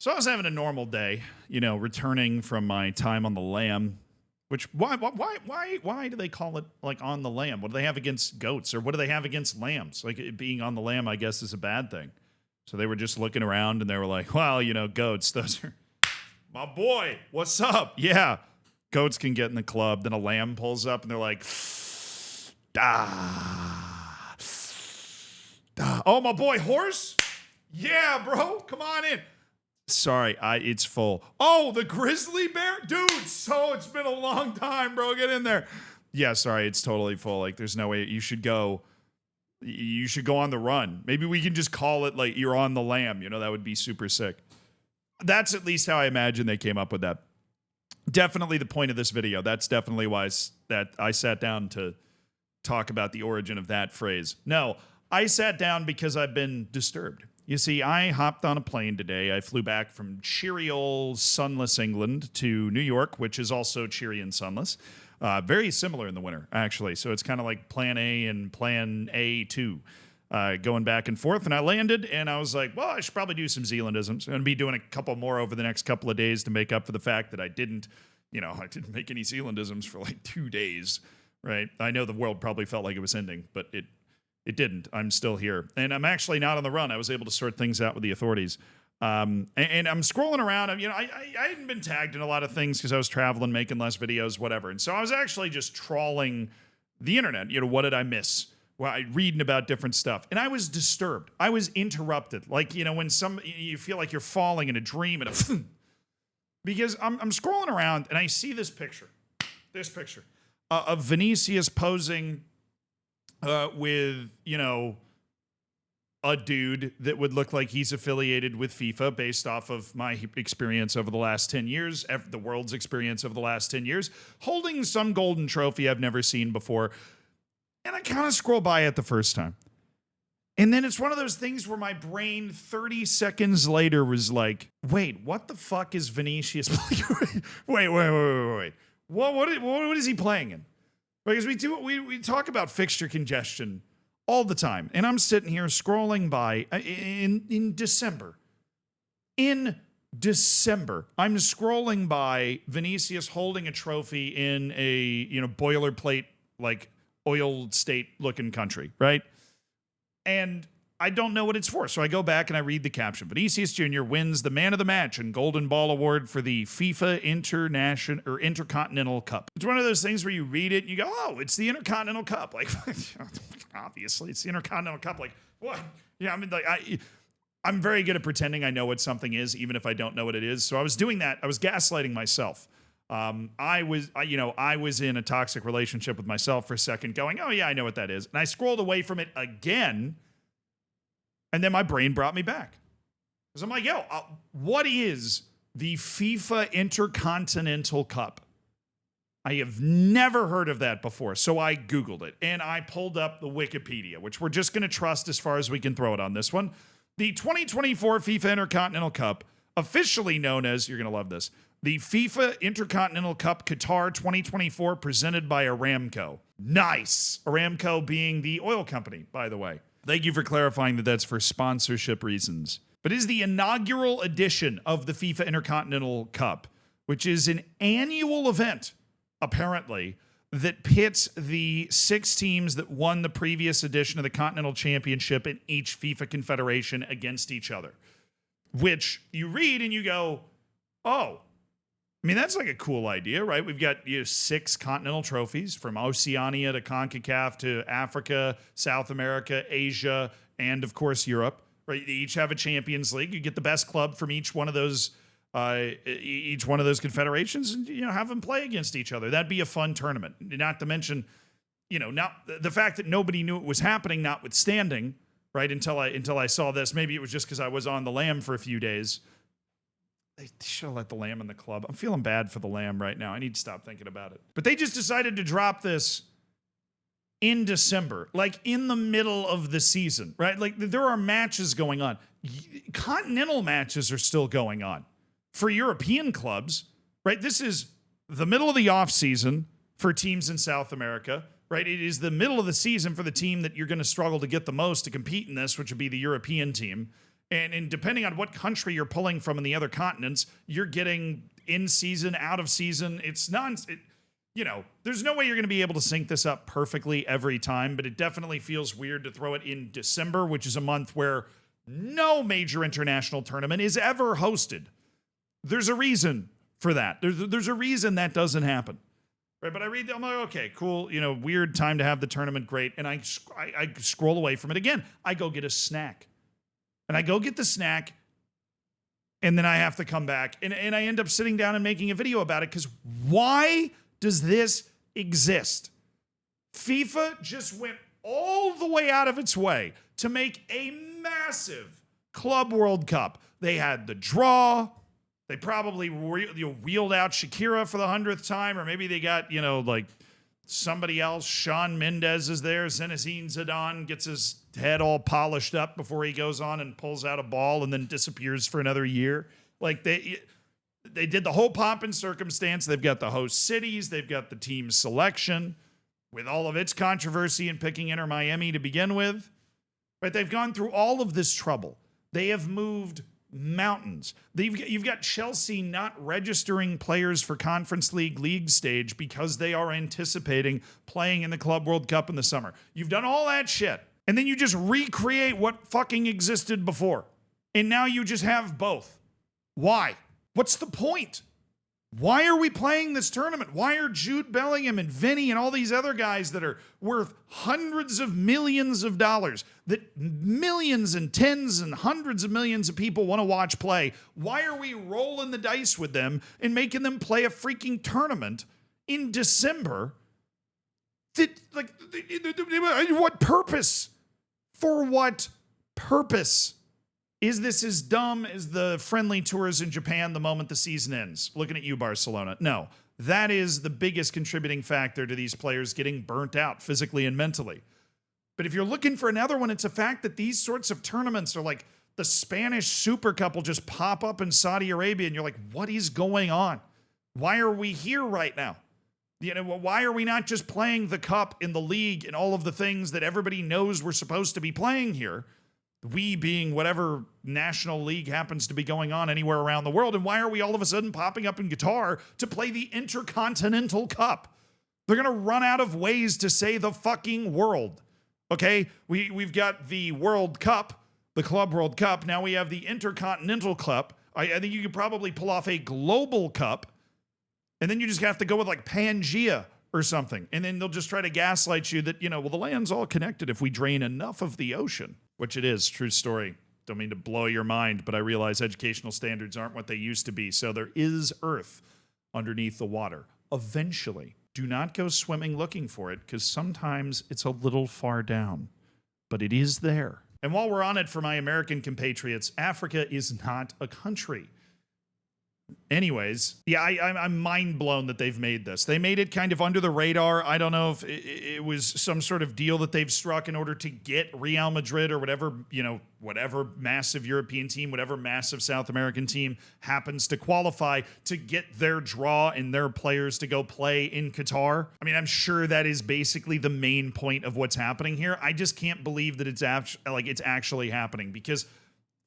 So I was having a normal day, returning from my time on the lam. Which why do they call it like on the lam? What do they have against goats, or what do they have against lambs? Like it being on the lam, I guess, is a bad thing. So they were just looking around and they were like, "Well, goats. Those are my boy. What's up? Yeah, goats can get in the club." Then a lamb pulls up and they're like, "Ah, oh my boy, horse. Yeah, bro, come on in." Sorry, it's full. Oh, the grizzly bear? Dude, so it's been a long time, bro. Get in there. Yeah, sorry, it's totally full. Like, there's no way you should go. You should go on the run. Maybe we can just call it like you're on the lam. That would be super sick. That's at least how I imagine they came up with that. Definitely the point of this video. That's definitely why that I sat down to talk about the origin of that phrase. No, I sat down because I've been disturbed. You see, I hopped on a plane today. I flew back from cheery old sunless England to New York, which is also cheery and sunless. Very similar in the winter, actually. So it's kind of like Plan A and Plan A2 going back and forth. And I landed, and I was like, well, I should probably do some Zealandisms. I'm going to be doing a couple more over the next couple of days to make up for the fact that I didn't make any Zealandisms for like 2 days, right? I know the world probably felt like it was ending, but it didn't. I'm still here. And I'm actually not on the run. I was able to sort things out with the authorities. And I'm scrolling around. I hadn't been tagged in a lot of things because I was traveling, making less videos, whatever. And so I was actually just trawling the internet. What did I miss? Well, reading about different stuff. And I was disturbed. I was interrupted. Like, when you feel like you're falling in a dream and because I'm scrolling around and I see this picture of Vinicius posing with, a dude that would look like he's affiliated with FIFA based off of my experience over the last 10 years, the world's experience over the last 10 years, holding some golden trophy I've never seen before. And I kind of scroll by it the first time. And then it's one of those things where my brain 30 seconds later was like, wait, what the fuck is Vinicius playing? Wait. What is he playing in? Because we talk about fixture congestion all the time. And I'm sitting here scrolling by in December. In December, I'm scrolling by Vinicius holding a trophy in a, boilerplate, like oil state looking country, right? And I don't know what it's for. So I go back and I read the caption. Vinicius Jr. wins the Man of the Match and Golden Ball Award for the FIFA Intercontinental Cup. It's one of those things where you read it and you go, oh, it's the Intercontinental Cup. Like, obviously, it's the Intercontinental Cup. Like, what? Yeah, I'm very good at pretending I know what something is, even if I don't know what it is. So I was doing that. I was gaslighting myself. I was in a toxic relationship with myself for a second going, oh, yeah, I know what that is. And I scrolled away from it again. And then my brain brought me back. Because I'm like, what is the FIFA Intercontinental Cup? I have never heard of that before. So I Googled it. And I pulled up the Wikipedia, which we're just going to trust as far as we can throw it on this one. The 2024 FIFA Intercontinental Cup, officially known as, you're going to love this, the FIFA Intercontinental Cup Qatar 2024 presented by Aramco. Nice. Aramco being the oil company, by the way. Thank you for clarifying that that's for sponsorship reasons. But it is the inaugural edition of the FIFA Intercontinental Cup, which is an annual event, apparently, that pits the 6 teams that won the previous edition of the Continental Championship in each FIFA confederation against each other. Which you read and you go, oh, that's like a cool idea, right? We've got 6 continental trophies from Oceania to CONCACAF to Africa, South America, Asia, and of course Europe, right? They each have a Champions League. You get the best club from each one of those confederations and have them play against each other. That'd be a fun tournament. Not to mention, now the fact that nobody knew it was happening, notwithstanding, right? Until I saw this. Maybe it was just because I was on the lam for a few days. They should have let the lamb in the club. I'm feeling bad for the lamb right now. I need to stop thinking about it. But they just decided to drop this in December, like in the middle of the season, right? Like there are matches going on. Continental matches are still going on for European clubs, right? This is the middle of the off season for teams in South America, right? It is the middle of the season for the team that you're going to struggle to get the most to compete in this, which would be the European team. And depending on what country you're pulling from in the other continents, you're getting in season, out of season. It's there's no way you're going to be able to sync this up perfectly every time, but it definitely feels weird to throw it in December, which is a month where no major international tournament is ever hosted. There's a reason for that. There's a reason that doesn't happen. Right, but I'm like, okay, cool, weird time to have the tournament, great. And I scroll away from it again. I go get a snack. And I go get the snack, and then I have to come back. And I end up sitting down and making a video about it, because why does this exist? FIFA just went all the way out of its way to make a massive Club World Cup. They had the draw. They probably wheeled out Shakira for the 100th time, or maybe they got, somebody else. Shawn Mendes is there. Zinedine Zidane gets his head all polished up before he goes on and pulls out a ball and then disappears for another year. Like, they did the whole pomp and circumstance. They've got the host cities. They've got the team selection with all of its controversy in picking Inter Miami to begin with. But they've gone through all of this trouble. They have moved mountains. You've got Chelsea not registering players for Conference League stage because they are anticipating playing in the Club World Cup in the summer. You've done all that shit, and then you just recreate what fucking existed before. And now you just have both. Why? What's the point? Why are we playing this tournament? Why are Jude Bellingham and Vinny and all these other guys that are worth hundreds of millions of dollars, that millions and tens and hundreds of millions of people want to watch play, why are we rolling the dice with them and making them play a freaking tournament in December? What purpose? For what purpose? Is this as dumb as the friendly tours in Japan the moment the season ends? Looking at you, Barcelona. No, that is the biggest contributing factor to these players getting burnt out physically and mentally. But if you're looking for another one, it's a fact that these sorts of tournaments are like the Spanish Super Cup will just pop up in Saudi Arabia, and you're like, what is going on? Why are we here right now? Why are we not just playing the cup in the league and all of the things that everybody knows we're supposed to be playing here? We being whatever national league happens to be going on anywhere around the world. And why are we all of a sudden popping up in Qatar to play the Intercontinental Cup? They're going to run out of ways to say the fucking world. Okay, we've got the World Cup, the Club World Cup. Now we have the Intercontinental Cup. I think you could probably pull off a global cup. And then you just have to go with like Pangea or something. And then they'll just try to gaslight you that, the land's all connected if we drain enough of the ocean. Which it is, true story. Don't mean to blow your mind, but I realize educational standards aren't what they used to be. So there is earth underneath the water. Eventually, do not go swimming looking for it, because sometimes it's a little far down. But it is there. And while we're on it, for my American compatriots, Africa is not a country. Anyways, yeah, I'm mind blown that they've made this. They made it kind of under the radar. I don't know if it was some sort of deal that they've struck in order to get Real Madrid or whatever massive European team, whatever massive South American team happens to qualify to get their draw and their players to go play in Qatar. I mean, I'm sure that is basically the main point of what's happening here. I just can't believe that it's actually happening, because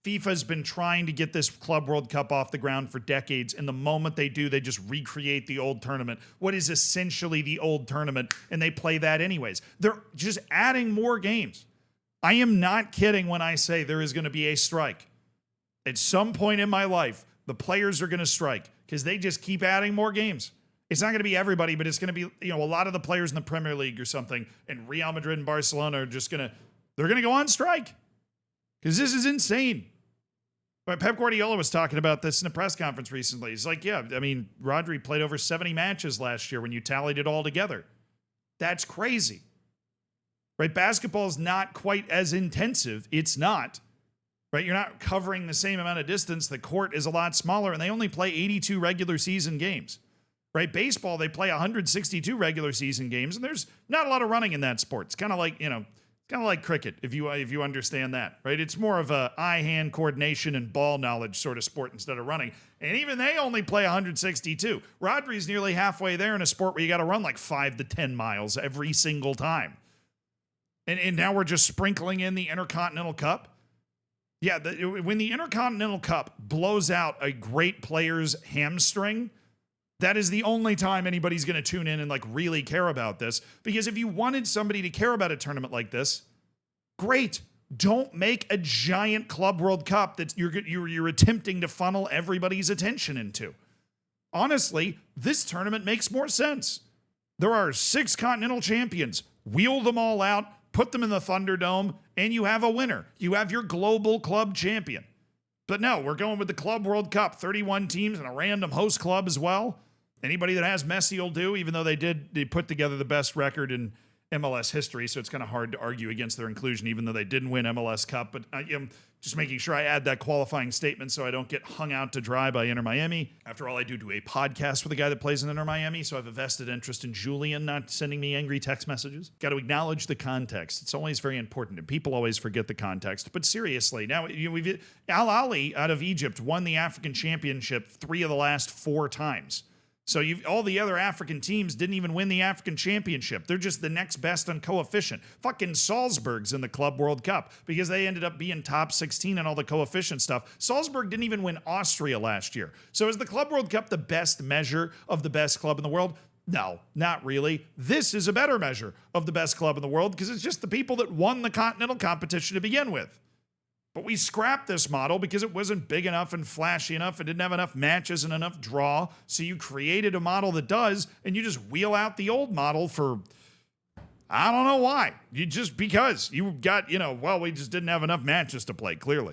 FIFA's been trying to get this Club World Cup off the ground for decades, and the moment they do, they just recreate the old tournament, what is essentially the old tournament, and they play that anyways. They're just adding more games. I am not kidding when I say there is going to be a strike. At some point in my life, the players are going to strike, because they just keep adding more games. It's not going to be everybody, but it's going to be a lot of the players in the Premier League or something, and Real Madrid and Barcelona are just they're going to go on strike, because this is insane. But Pep Guardiola was talking about this in a press conference recently. He's like, yeah, I mean, Rodri played over 70 matches last year when you tallied it all together. That's crazy. Right? Basketball is not quite as intensive. It's not. Right? You're not covering the same amount of distance. The court is a lot smaller, and they only play 82 regular season games. Right? Baseball, they play 162 regular season games, and there's not a lot of running in that sport. It's kind of like, kind of like cricket, if you understand that, right? It's more of a eye-hand coordination and ball knowledge sort of sport instead of running. And even they only play 162. Rodri's nearly halfway there in a sport where you got to run like 5 to 10 miles every single time. And now we're just sprinkling in the Intercontinental Cup. Yeah, when the Intercontinental Cup blows out a great player's hamstring, that is the only time anybody's going to tune in and like really care about this. Because if you wanted somebody to care about a tournament like this, great. Don't make a giant Club World Cup that you're attempting to funnel everybody's attention into. Honestly, this tournament makes more sense. There are 6 Continental champions. Wheel them all out, put them in the Thunderdome, and you have a winner. You have your global club champion. But no, we're going with the Club World Cup, 31 teams and a random host club as well. Anybody that has Messi will do, even though they put together the best record in MLS history, so it's kind of hard to argue against their inclusion, even though they didn't win MLS Cup. But I am just making sure I add that qualifying statement so I don't get hung out to dry by Inter Miami. After all, I do a podcast with a guy that plays in Inter Miami, so I have a vested interest in Julian not sending me angry text messages. Got to acknowledge the context. It's always very important, and people always forget the context. But seriously, now we've Al Ahly out of Egypt won the African Championship 3 of the last 4 times. So all the other African teams didn't even win the African Championship. They're just the next best on coefficient. Fucking Salzburg's in the Club World Cup because they ended up being top 16 on all the coefficient stuff. Salzburg didn't even win Austria last year. So is the Club World Cup the best measure of the best club in the world? No, not really. This is a better measure of the best club in the world because it's just the people that won the Continental competition to begin with. But we scrapped this model because it wasn't big enough and flashy enough and didn't have enough matches and enough draw. So you created a model that does, and you just wheel out the old model for, I don't know why. Because you got, we just didn't have enough matches to play, clearly.